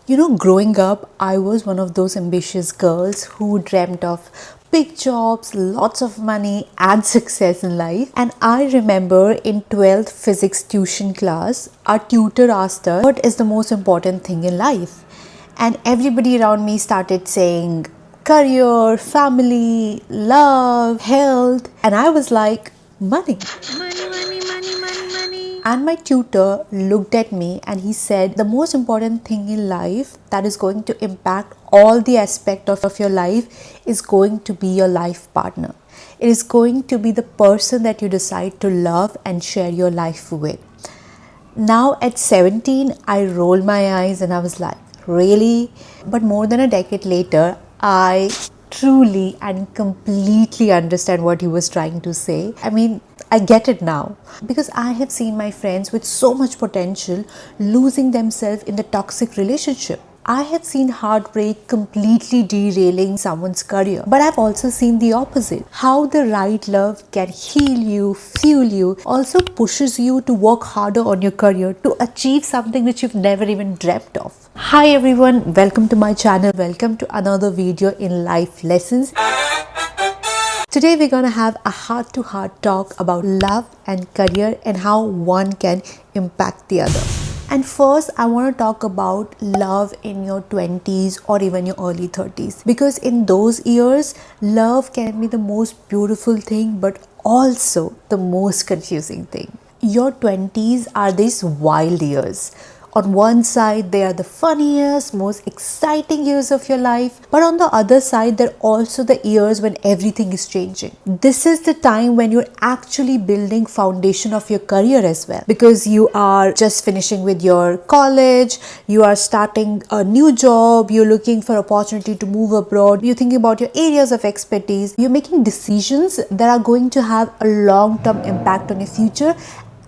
Growing up, I was one of those ambitious girls who dreamt of big jobs, lots of money, and success in life. And I remember in 12th physics tuition class, our tutor asked us, "What is the most important thing in life?" And everybody around me started saying, career, family, love, health. And I was like, money. And my tutor looked at me and he said, the most important thing in life that is going to impact all the aspect of your life is going to be your life partner. It is going to be the person that you decide to love and share your life with. Now at 17, I rolled my eyes and I was like, really? But more than a decade later, I truly and completely understand what he was trying to say. I get it now because I have seen my friends with so much potential losing themselves in the toxic relationship. I have seen heartbreak completely derailing someone's career, but I've also seen the opposite. How the right love can heal you, fuel you, also pushes you to work harder on your career to achieve something which you've never even dreamt of. Hi everyone, welcome to my channel. Welcome to another video in life lessons. Today we're gonna have a heart-to-heart talk about love and career and how one can impact the other. And first, I want to talk about love in your 20s or even your early 30s. Because in those years, love can be the most beautiful thing but also the most confusing thing. Your 20s are these wild years. On one side, they are the funniest, most exciting years of your life. But on the other side, they're also the years when everything is changing. This is the time when you're actually building foundation of your career as well. Because you are just finishing with your college, you are starting a new job, you're looking for opportunity to move abroad, you're thinking about your areas of expertise, you're making decisions that are going to have a long-term impact on your future.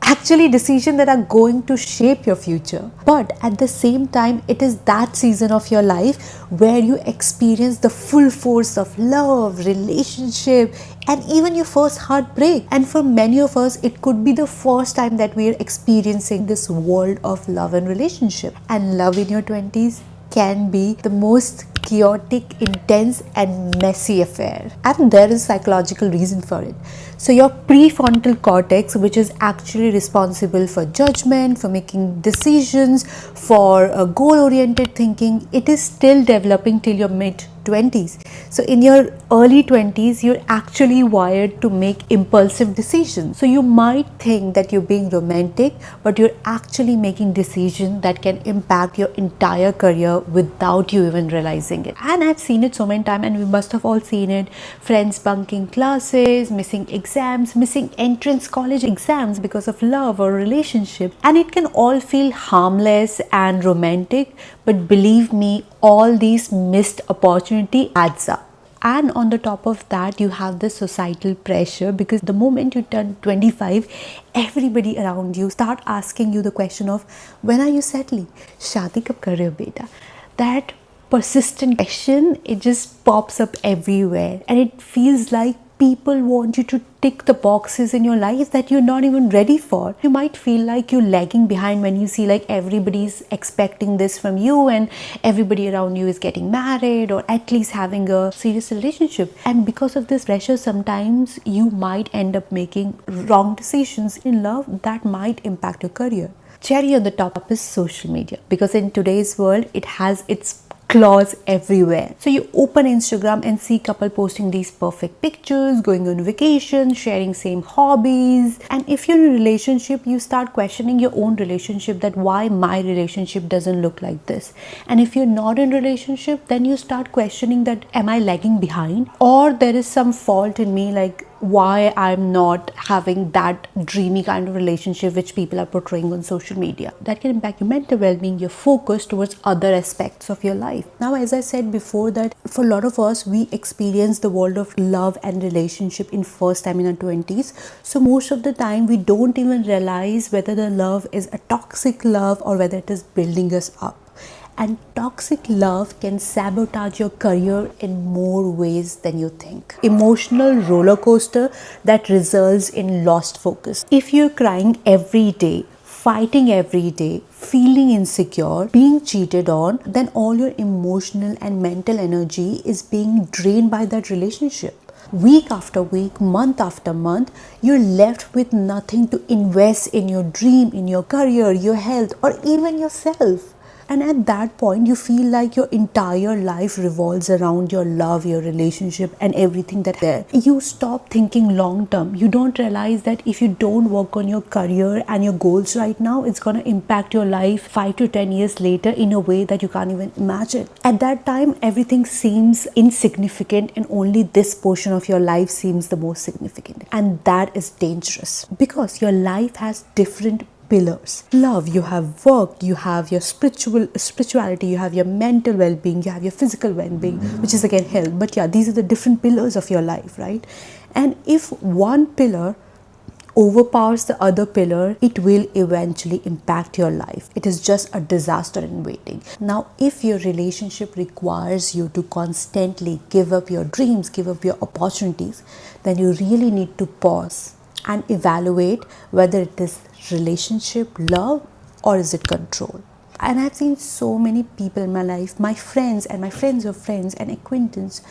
Actually decisions that are going to shape your future. But at the same time, it is that season of your life where you experience the full force of love, relationship, and even your first heartbreak. And for many of us, it could be the first time that we are experiencing this world of love and relationship. And love in your 20s can be the most chaotic, intense and messy affair, and there is psychological reason for it. So your prefrontal cortex, which is actually responsible for judgment, for making decisions, for goal oriented thinking, it is still developing till your mid 20s. So in your early 20s, you're actually wired to make impulsive decisions. So you might think that you're being romantic, but you're actually making decisions that can impact your entire career without you even realizing it. And I've seen it so many times, and we must have all seen it. Friends bunking classes, missing exams, missing entrance college exams because of love or relationship. And it can all feel harmless and romantic, but believe me, all these missed opportunity adds up. And on the top of that, you have this societal pressure, because the moment you turn 25, everybody around you start asking you the question of, when are you settling? Shaadi kab kar rahe ho beta? That persistent question, it just pops up everywhere, and it feels like people want you to tick the boxes in your life that you're not even ready for. You might feel like you're lagging behind when you see like everybody's expecting this from you, and everybody around you is getting married or at least having a serious relationship. And because of this pressure, sometimes you might end up making wrong decisions in love that might impact your career. Cherry on the top is social media, because in today's world, it has its claws everywhere. So you open Instagram and see couple posting these perfect pictures, going on vacation, sharing same hobbies. And if you're in a relationship, you start questioning your own relationship, that why my relationship doesn't look like this. And if you're not in a relationship, then you start questioning that, am I lagging behind, or there is some fault in me, like why I'm not having that dreamy kind of relationship which people are portraying on social media. That can impact your mental well-being, your focus towards other aspects of your life. Now, as I said before, that for a lot of us, we experience the world of love and relationship in first time in our 20s. So most of the time, we don't even realize whether the love is a toxic love or whether it is building us up. And toxic love can sabotage your career in more ways than you think. Emotional roller coaster that results in lost focus. If you're crying every day, fighting every day, feeling insecure, being cheated on, then all your emotional and mental energy is being drained by that relationship. Week after week, month after month, you're left with nothing to invest in your dream, in your career, your health, or even yourself. And at that point, you feel like your entire life revolves around your love, your relationship, and everything that there. You stop thinking long term. You don't realize that if you don't work on your career and your goals right now, it's going to impact your life 5 to 10 years later in a way that you can't even imagine. At that time, everything seems insignificant, and only this portion of your life seems the most significant. And that is dangerous because your life has different pillars. Love, you have work, you have your spirituality, you have your mental well-being, you have your physical well-being, which is again health. But yeah, these are the different pillars of your life, right? And if one pillar overpowers the other pillar, it will eventually impact your life. It is just a disaster in waiting. Now, if your relationship requires you to constantly give up your dreams, give up your opportunities, then you really need to pause and evaluate whether it is relationship, love, or is it control. And I've seen so many people in my life, my friends and my friends of friends and acquaintance,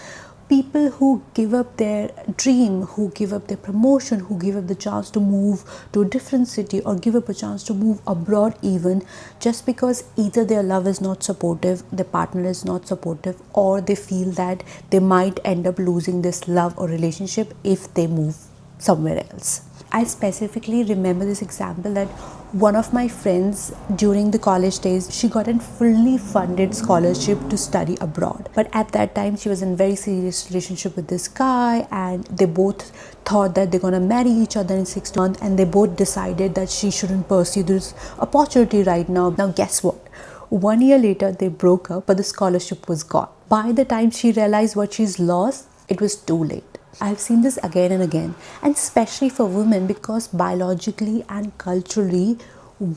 people who give up their dream, who give up their promotion, who give up the chance to move to a different city or give up a chance to move abroad even, just because either their love is not supportive, their partner is not supportive, or they feel that they might end up losing this love or relationship if they move somewhere else. I specifically remember this example that one of my friends during the college days, she got a fully funded scholarship to study abroad. But at that time, she was in very serious relationship with this guy, and they both thought that they're gonna marry each other in 6 months, and they both decided that she shouldn't pursue this opportunity right now. Now guess what? 1 year later, they broke up, but the scholarship was gone. By the time she realized what she's lost, it was too late. I've seen this again and again, and especially for women, because biologically and culturally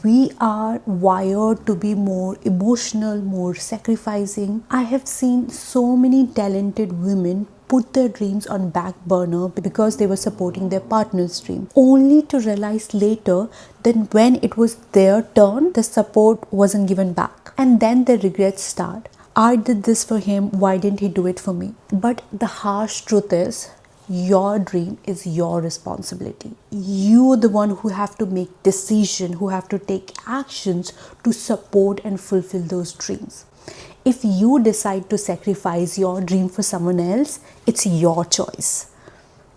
we are wired to be more emotional, more sacrificing. I have seen so many talented women put their dreams on back burner because they were supporting their partner's dream, only to realize later that when it was their turn, the support wasn't given back, and then the regrets start. I did this for him, why didn't he do it for me? But the harsh truth is, your dream is your responsibility. You're the one who have to make decisions, who have to take actions to support and fulfill those dreams. If you decide to sacrifice your dream for someone else, it's your choice,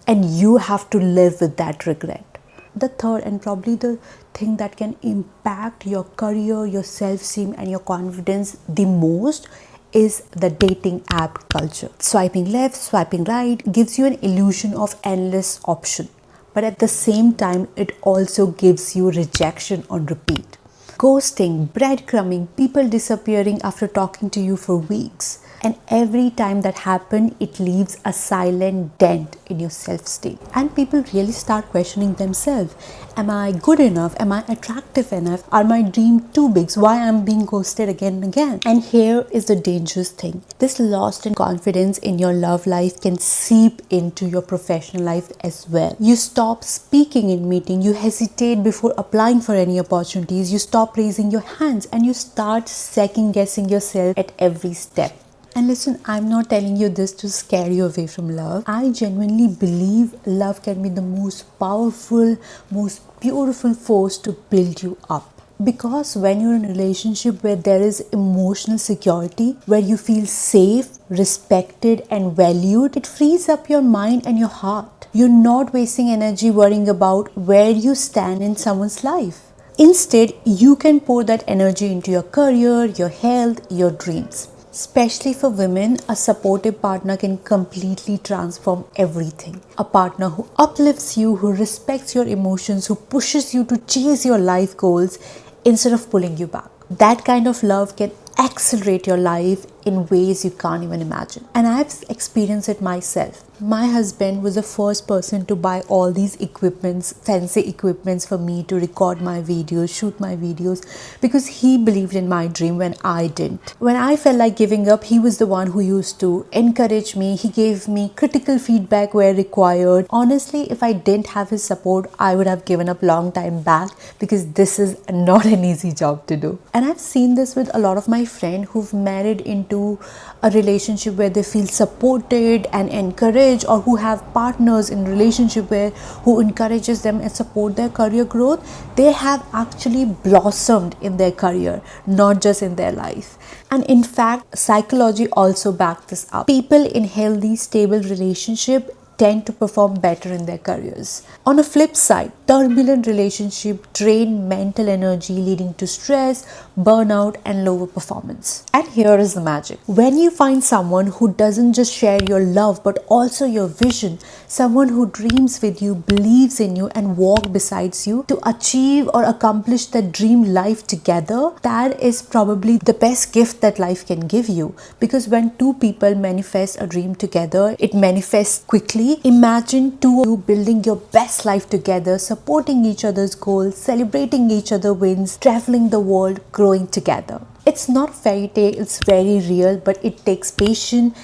and you have to live with that regret. The third, and probably the thing that can impact your career, your self-esteem, and your confidence the most, is the dating app culture. Swiping left, swiping right gives you an illusion of endless option, but at the same time, it also gives you rejection on repeat. Ghosting, breadcrumbing, people disappearing after talking to you for weeks. And every time that happens, it leaves a silent dent in your self-esteem. And people really start questioning themselves. Am I good enough? Am I attractive enough? Are my dreams too big? Why am I being ghosted again and again? And here is the dangerous thing. This lost in confidence in your love life can seep into your professional life as well. You stop speaking in meeting. You hesitate before applying for any opportunities. You stop raising your hands, and you start second guessing yourself at every step. And listen, I'm not telling you this to scare you away from love. I genuinely believe love can be the most powerful, most beautiful force to build you up. Because when you're in a relationship where there is emotional security, where you feel safe, respected, and valued, it frees up your mind and your heart. You're not wasting energy worrying about where you stand in someone's life. Instead, you can pour that energy into your career, your health, your dreams. Especially for women, a supportive partner can completely transform everything. A partner who uplifts you, who respects your emotions, who pushes you to chase your life goals instead of pulling you back. That kind of love can accelerate your life in ways you can't even imagine. And I've experienced it myself. My husband was the first person to buy all these equipments, fancy equipments for me to record my videos, shoot my videos, because he believed in my dream when I didn't. When I felt like giving up, he was the one who used to encourage me. He gave me critical feedback where required. Honestly, if I didn't have his support, I would have given up long time back, because this is not an easy job to do. And I've seen this with a lot of my friends who've married into a relationship where they feel supported and encouraged, or who have partners in relationship where who encourages them and support their career growth. They have actually blossomed in their career, not just in their life. And in fact, psychology also backs this up. People in healthy, stable relationship tend to perform better in their careers. On a flip side, turbulent relationship drain mental energy, leading to stress, burnout, and lower performance. And here is the magic. When you find someone who doesn't just share your love but also your vision, someone who dreams with you, believes in you, and walk besides you to achieve or accomplish the dream life together, that is probably the best gift that life can give you. Because when two people manifest a dream together, it manifests quickly. Imagine two of you building your best life together, supporting each other's goals, celebrating each other's wins, traveling the world, growing together. It's not fairy tale, it's very real, but it takes patience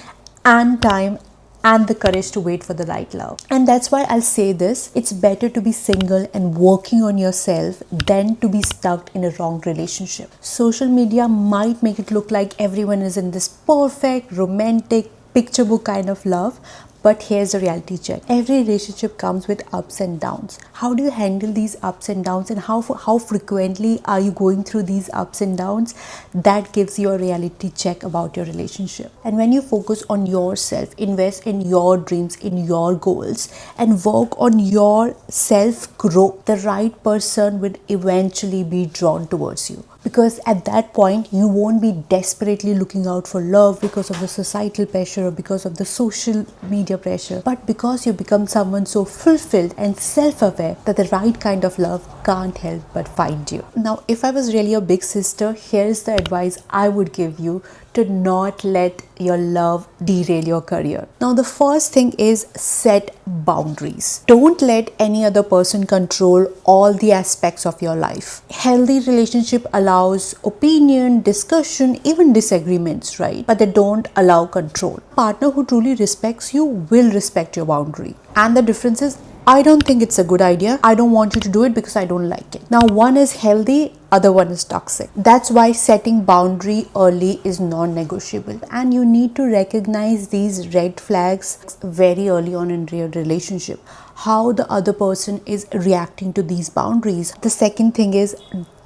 and time and the courage to wait for the right love. And that's why I'll say this: it's better to be single and working on yourself than to be stuck in a wrong relationship. Social media might make it look like everyone is in this perfect, romantic, picture book kind of love, but here's the reality check. Every relationship comes with ups and downs. How do you handle these ups and downs, and how frequently are you going through these ups and downs? That gives you a reality check about your relationship. And when you focus on yourself, invest in your dreams, in your goals, and work on your self growth, the right person will eventually be drawn towards you. Because at that point, you won't be desperately looking out for love because of the societal pressure or because of the social media pressure, but because you become someone so fulfilled and self-aware that the right kind of love can't help but find you. Now, if I was really a big sister, here's the advice I would give you: to not let your love derail your career. Now, the first thing is set boundaries. Don't let any other person control all the aspects of your life. Healthy relationship allows opinion, discussion, even disagreements, right? But they don't allow control. Partner who truly respects you will respect your boundary. And the difference is, I don't think it's a good idea. I don't want you to do it because I don't like it. Now, one is healthy, other one is toxic. That's why setting boundary early is non-negotiable. And you need to recognize these red flags very early on in your relationship. How the other person is reacting to these boundaries. The second thing is,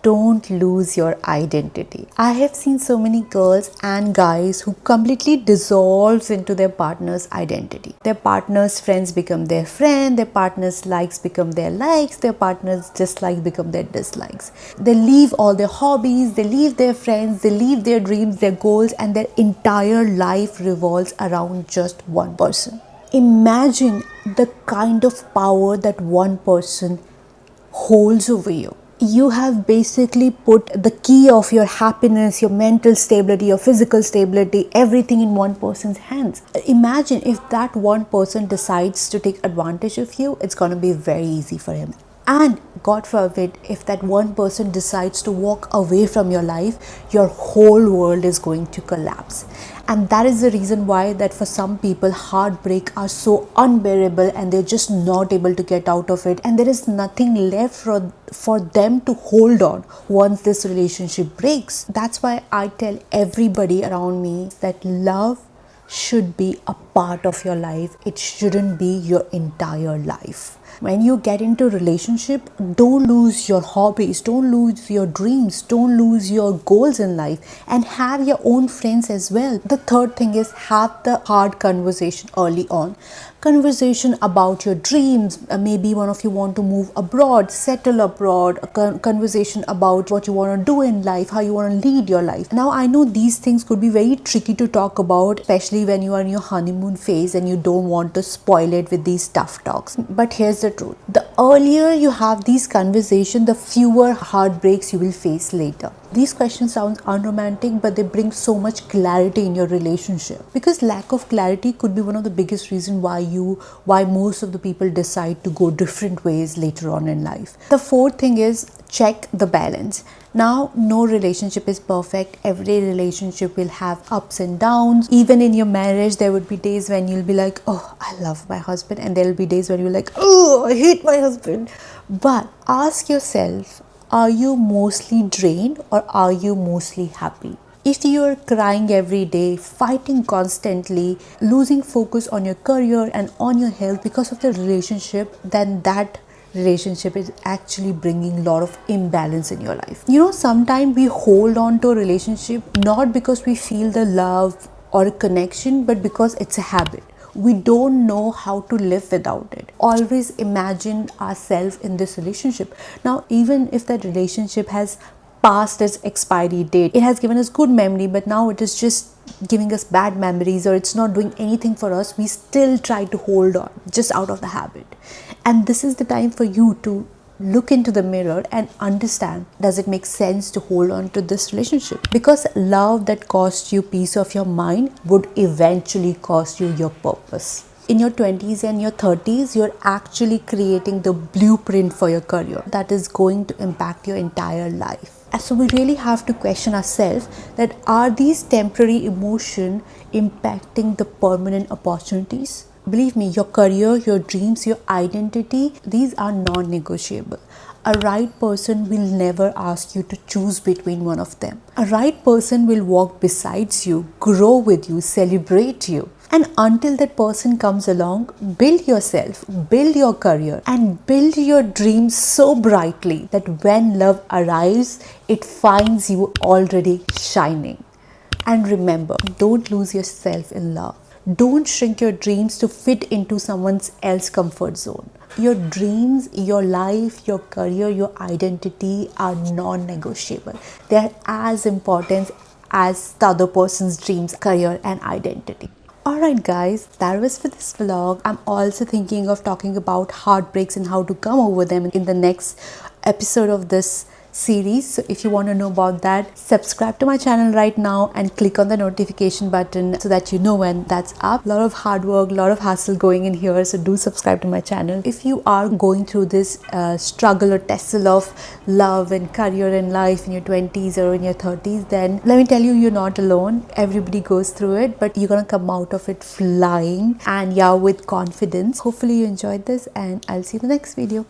don't lose your identity. I have seen so many girls and guys who completely dissolves into their partner's identity. Their partner's friends become their friend, their partner's likes become their likes, their partner's dislikes become their dislikes. They leave all their hobbies, they leave their friends, they leave their dreams, their goals, and their entire life revolves around just one person. Imagine the kind of power that one person holds over you. You have basically put the key of your happiness, your mental stability, your physical stability, everything in one person's hands. Imagine if that one person decides to take advantage of you, it's going to be very easy for him. And God forbid, if that one person decides to walk away from your life, your whole world is going to collapse. And that is the reason why that for some people, heartbreak are so unbearable and they're just not able to get out of it. And there is nothing left for them to hold on once this relationship breaks. That's why I tell everybody around me that love should be a part of your life. It shouldn't be your entire life. When you get into a relationship, don't lose your hobbies, don't lose your dreams, don't lose your goals in life, and have your own friends as well. The third thing is, have the hard conversation early on. Conversation about your dreams. Maybe one of you want to move abroad, settle abroad. A conversation about what you want to do in life, how you want to lead your life. Now, I know these things could be very tricky to talk about, especially when you are in your honeymoon phase and you don't want to spoil it with these tough talks. But here's the truth. The earlier you have these conversations, the fewer heartbreaks you will face later. These questions sound unromantic, but they bring so much clarity in your relationship, because lack of clarity could be one of the biggest reasons why most of the people decide to go different ways later on in life. The fourth thing is, check the balance. Now, no relationship is perfect. Every relationship will have ups and downs. Even in your marriage, there would be days when you'll be like, oh, I love my husband, and there will be days when you're like, oh, I hate my husband. But ask yourself, are you mostly drained or are you mostly happy? If you're crying every day, fighting constantly, losing focus on your career and on your health because of the relationship, then that relationship is actually bringing a lot of imbalance in your life. Sometimes we hold on to a relationship not because we feel the love or a connection, but because it's a habit. We don't know how to live without it. Always imagine ourselves in this relationship. Now, even if that relationship has passed its expiry date, it has given us good memory, but now it is just giving us bad memories, or it's not doing anything for us, we still try to hold on just out of the habit. And this is the time for you to look into the mirror and understand, does it make sense to hold on to this relationship? Because love that costs you peace of your mind would eventually cost you your purpose. In your 20s and your 30s, you're actually creating the blueprint for your career that is going to impact your entire life. And so we really have to question ourselves, that are these temporary emotions impacting the permanent opportunities? Believe me, your career, your dreams, your identity, these are non-negotiable. A right person will never ask you to choose between one of them. A right person will walk beside you, grow with you, celebrate you. And until that person comes along, build yourself, build your career, and build your dreams so brightly that when love arrives, it finds you already shining. And remember, don't lose yourself in love. Don't shrink your dreams to fit into someone else's comfort zone. Your dreams, your life, your career, your identity are non-negotiable. They are as important as the other person's dreams, career, and identity. Alright guys, that was for this vlog. I'm also thinking of talking about heartbreaks and how to come over them in the next episode of this series. So if you want to know about that, subscribe to my channel right now and click on the notification button so that you know when that's up. A lot of hard work, a lot of hustle going in here, so do subscribe to my channel. If you are going through this struggle or tussle of love and career and life in your 20s or in your 30s, then let me tell you, you're not alone. Everybody goes through it, but you're gonna come out of it flying and with confidence. Hopefully you enjoyed this, and I'll see you in the next video.